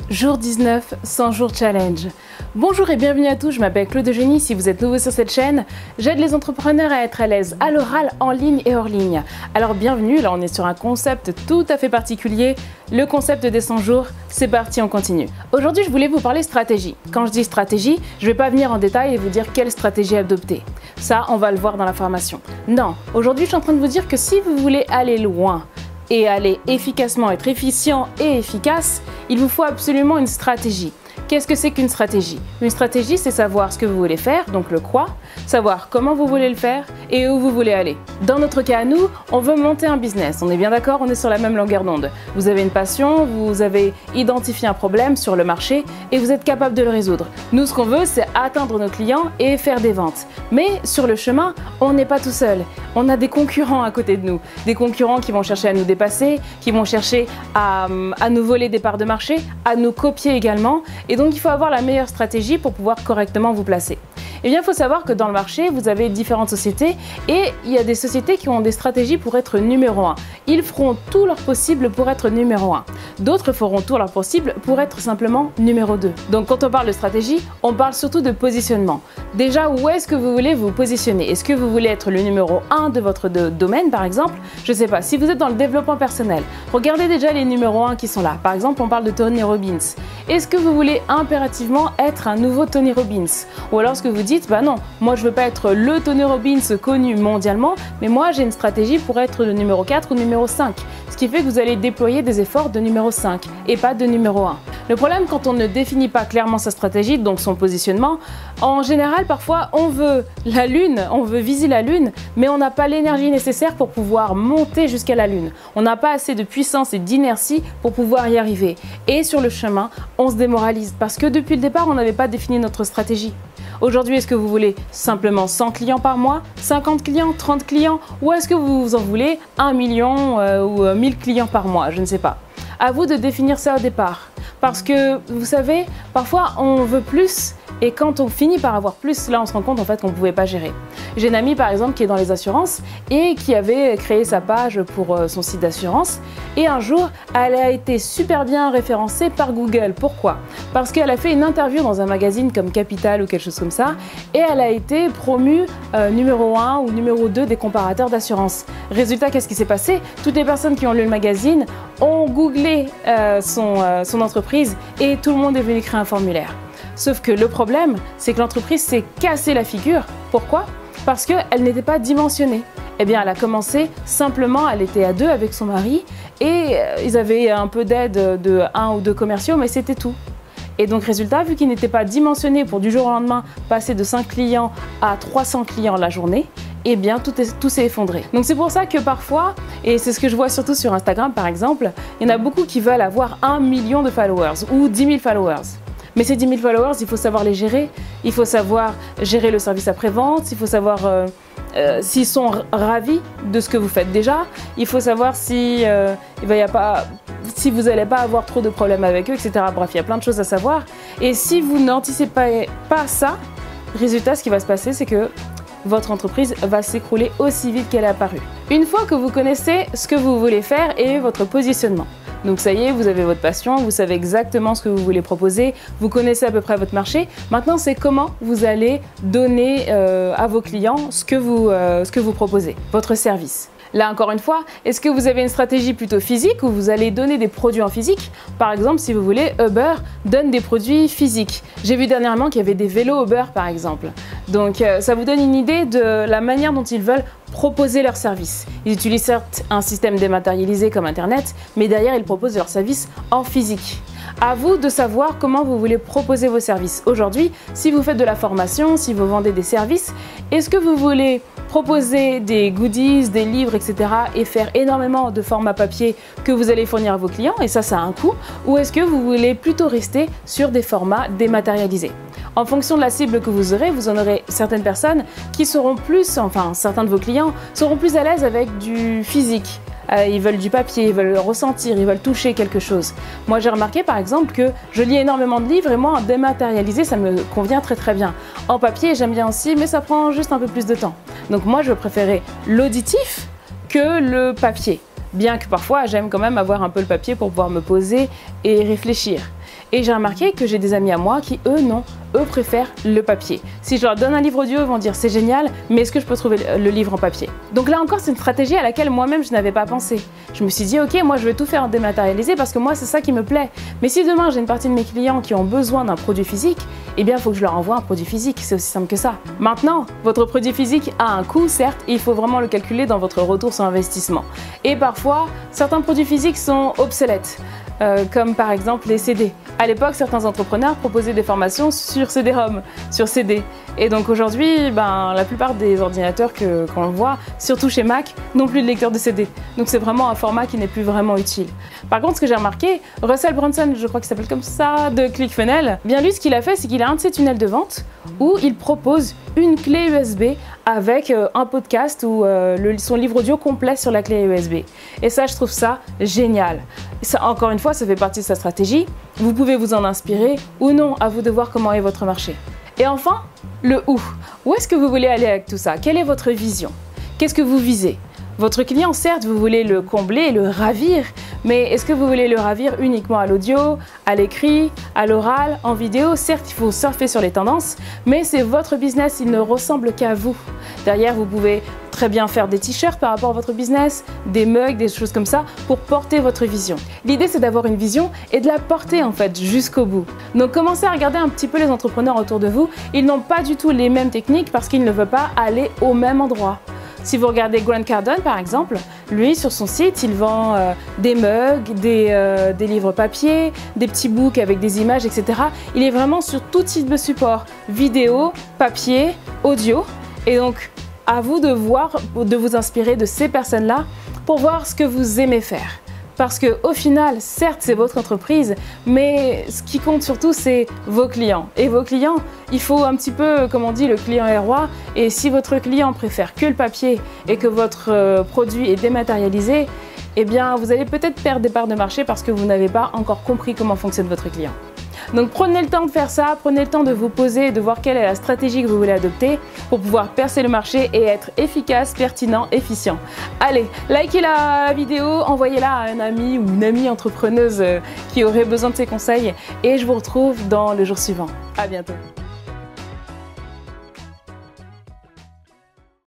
Jour 19, 100 jours challenge. Bonjour et bienvenue à tous, je m'appelle Claude Eugénie. Si vous êtes nouveau sur cette chaîne, j'aide les entrepreneurs à être à l'aise à l'oral, en ligne et hors ligne. Alors bienvenue, là on est sur un concept tout à fait particulier, le concept des 100 jours. C'est parti, on continue. Aujourd'hui je voulais vous parler stratégie. Quand je dis stratégie, je ne vais pas venir en détail et vous dire quelle stratégie adopter. Ça, on va le voir dans la formation. Non, aujourd'hui je suis en train de vous dire que si vous voulez aller loin, et aller efficacement, être efficient et efficace, il vous faut absolument une stratégie. Qu'est-ce que c'est qu'une stratégie? Une stratégie, c'est savoir ce que vous voulez faire, donc le quoi, savoir comment vous voulez le faire et où vous voulez aller. Dans notre cas à nous, on veut monter un business, on est bien d'accord, on est sur la même longueur d'onde. Vous avez une passion, vous avez identifié un problème sur le marché et vous êtes capable de le résoudre. Nous, ce qu'on veut, c'est atteindre nos clients et faire des ventes. Mais sur le chemin, on n'est pas tout seul. On a des concurrents à côté de nous, des concurrents qui vont chercher à nous dépasser, qui vont chercher à nous voler des parts de marché, à nous copier également. Et donc, il faut avoir la meilleure stratégie pour pouvoir correctement vous placer. Eh bien, il faut savoir que dans le marché, vous avez différentes sociétés et il y a des sociétés qui ont des stratégies pour être numéro 1. Ils feront tout leur possible pour être numéro 1. D'autres feront tout leur possible pour être simplement numéro 2. Donc, quand on parle de stratégie, on parle surtout de positionnement. Déjà, où est-ce que vous voulez vous positionner? Est-ce que vous voulez être le numéro 1 de votre domaine, par exemple? Je ne sais pas. Si vous êtes dans le développement personnel, regardez déjà les numéros 1 qui sont là. Par exemple, on parle de Tony Robbins. Est-ce que vous voulez impérativement être un nouveau Tony Robbins? Ou alors, est-ce que vous dites, bah non, moi je veux pas être le Tony Robbins connu mondialement, mais moi j'ai une stratégie pour être le numéro 4 ou numéro 5. Ce qui fait que vous allez déployer des efforts de numéro 5 et pas de numéro 1. Le problème quand on ne définit pas clairement sa stratégie, donc son positionnement, en général parfois on veut la lune, on veut viser la lune, mais on n'a pas l'énergie nécessaire pour pouvoir monter jusqu'à la lune. On n'a pas assez de puissance et d'inertie pour pouvoir y arriver. Et sur le chemin, on se démoralise parce que depuis le départ on n'avait pas défini notre stratégie. Aujourd'hui, est-ce que vous voulez simplement 100 clients par mois, 50 clients, 30 clients, ou est-ce que vous en voulez 1 million ou 1000 clients par mois? Je ne sais pas. À vous de définir ça au départ. Parce que, vous savez, parfois on veut plus et quand on finit par avoir plus, là on se rend compte en fait qu'on ne pouvait pas gérer. J'ai une amie par exemple qui est dans les assurances et qui avait créé sa page pour son site d'assurance et un jour elle a été super bien référencée par Google. Pourquoi? Parce qu'elle a fait une interview dans un magazine comme Capital ou quelque chose comme ça et elle a été promue numéro 1 ou numéro 2 des comparateurs d'assurance. Résultat, qu'est-ce qui s'est passé? Toutes les personnes qui ont lu le magazine ont googlé son entreprise et tout le monde est venu créer un formulaire. Sauf que le problème, c'est que l'entreprise s'est cassée la figure. Pourquoi? Parce qu'elle n'était pas dimensionnée. Eh bien, elle a commencé simplement, elle était à 2 avec son mari et ils avaient un peu d'aide de 1 ou 2 commerciaux, mais c'était tout. Et donc, résultat, vu qu'ils n'étaient pas dimensionnés pour du jour au lendemain passer de 5 clients à 300 clients la journée, eh bien, tout s'est effondré. Donc, c'est pour ça que parfois, et c'est ce que je vois surtout sur Instagram par exemple, il y en a beaucoup qui veulent avoir 1 million de followers ou 10 000 followers. Mais ces 10 000 followers, il faut savoir les gérer, il faut savoir gérer le service après-vente, il faut savoir s'ils sont ravis de ce que vous faites déjà, il faut savoir si vous n'allez pas avoir trop de problèmes avec eux, etc. Bref, il y a plein de choses à savoir. Et si vous n'anticipez pas ça, résultat, ce qui va se passer, c'est que votre entreprise va s'écrouler aussi vite qu'elle est apparue. Une fois que vous connaissez ce que vous voulez faire et votre positionnement, donc ça y est, vous avez votre passion, vous savez exactement ce que vous voulez proposer, vous connaissez à peu près votre marché. Maintenant, c'est comment vous allez donner à vos clients ce que vous proposez, votre service. Là, encore une fois, est-ce que vous avez une stratégie plutôt physique où vous allez donner des produits en physique? Par exemple, si vous voulez, Uber donne des produits physiques. J'ai vu dernièrement qu'il y avait des vélos Uber, par exemple. Donc, ça vous donne une idée de la manière dont ils veulent proposer leurs services. Ils utilisent certes un système dématérialisé comme Internet, mais derrière, ils proposent leurs services en physique. À vous de savoir comment vous voulez proposer vos services. Aujourd'hui, si vous faites de la formation, si vous vendez des services, est-ce que vous voulez proposer des goodies, des livres, etc. et faire énormément de formats papier que vous allez fournir à vos clients, et ça a un coût, ou est-ce que vous voulez plutôt rester sur des formats dématérialisés? En fonction de la cible que vous en aurez certaines personnes qui seront plus, enfin certains de vos clients seront plus à l'aise avec du physique. Ils veulent du papier, ils veulent ressentir, ils veulent toucher quelque chose. Moi, j'ai remarqué par exemple que je lis énormément de livres et moi, en dématérialisé, ça me convient très très bien. En papier, j'aime bien aussi, mais ça prend juste un peu plus de temps. Donc moi, je préférais l'auditif que le papier. Bien que parfois, j'aime quand même avoir un peu le papier pour pouvoir me poser et réfléchir. Et j'ai remarqué que j'ai des amis à moi qui, eux, non. Eux préfèrent le papier. Si je leur donne un livre audio, ils vont dire c'est génial, mais est-ce que je peux trouver le livre en papier? Donc là encore, c'est une stratégie à laquelle moi-même je n'avais pas pensé. Je me suis dit ok, moi je vais tout faire en dématérialisé parce que moi c'est ça qui me plaît. Mais si demain j'ai une partie de mes clients qui ont besoin d'un produit physique, eh bien il faut que je leur envoie un produit physique, c'est aussi simple que ça. Maintenant, votre produit physique a un coût certes, et il faut vraiment le calculer dans votre retour sur investissement. Et parfois, certains produits physiques sont obsolètes. Comme par exemple les CD. À l'époque, certains entrepreneurs proposaient des formations sur CD-ROM, sur CD. Et donc aujourd'hui, la plupart des ordinateurs qu'on voit, surtout chez Mac, n'ont plus de lecteur de CD. Donc c'est vraiment un format qui n'est plus vraiment utile. Par contre, ce que j'ai remarqué, Russell Brunson, je crois qu'il s'appelle comme ça, de ClickFunnels, bien lui, ce qu'il a fait, c'est qu'il a un de ses tunnels de vente où il propose une clé USB avec un podcast ou son livre audio complet sur la clé USB. Et ça, je trouve ça génial. Ça, encore une fois, ça fait partie de sa stratégie. Vous pouvez vous en inspirer ou non, à vous de voir comment est votre marché. Et enfin, le où. Où est-ce que vous voulez aller avec tout ça? Quelle est votre vision? Qu'est-ce que vous visez? Votre client, certes, vous voulez le combler, le ravir, mais est-ce que vous voulez le ravir uniquement à l'audio, à l'écrit, à l'oral, en vidéo? Certes, il faut surfer sur les tendances, mais c'est votre business, il ne ressemble qu'à vous. Derrière, vous pouvez très bien faire des t-shirts par rapport à votre business, des mugs, des choses comme ça, pour porter votre vision. L'idée, c'est d'avoir une vision et de la porter en fait jusqu'au bout. Donc commencez à regarder un petit peu les entrepreneurs autour de vous. Ils n'ont pas du tout les mêmes techniques parce qu'ils ne veulent pas aller au même endroit. Si vous regardez Grant Cardone par exemple, lui sur son site, il vend des mugs, des livres papier, des petits books avec des images, etc. Il est vraiment sur tout type de support, vidéo, papier, audio. Et donc, à vous de vous inspirer de ces personnes-là pour voir ce que vous aimez faire. Parce qu'au final, certes, c'est votre entreprise, mais ce qui compte surtout, c'est vos clients. Et vos clients, il faut un petit peu, comme on dit, le client est roi. Et si votre client préfère que le papier et que votre produit est dématérialisé, eh bien, vous allez peut-être perdre des parts de marché parce que vous n'avez pas encore compris comment fonctionne votre client. Donc prenez le temps de faire ça, prenez le temps de vous poser et de voir quelle est la stratégie que vous voulez adopter pour pouvoir percer le marché et être efficace, pertinent, efficient. Allez, likez la vidéo, envoyez-la à un ami ou une amie entrepreneuse qui aurait besoin de ces conseils et je vous retrouve dans le jour suivant. À bientôt.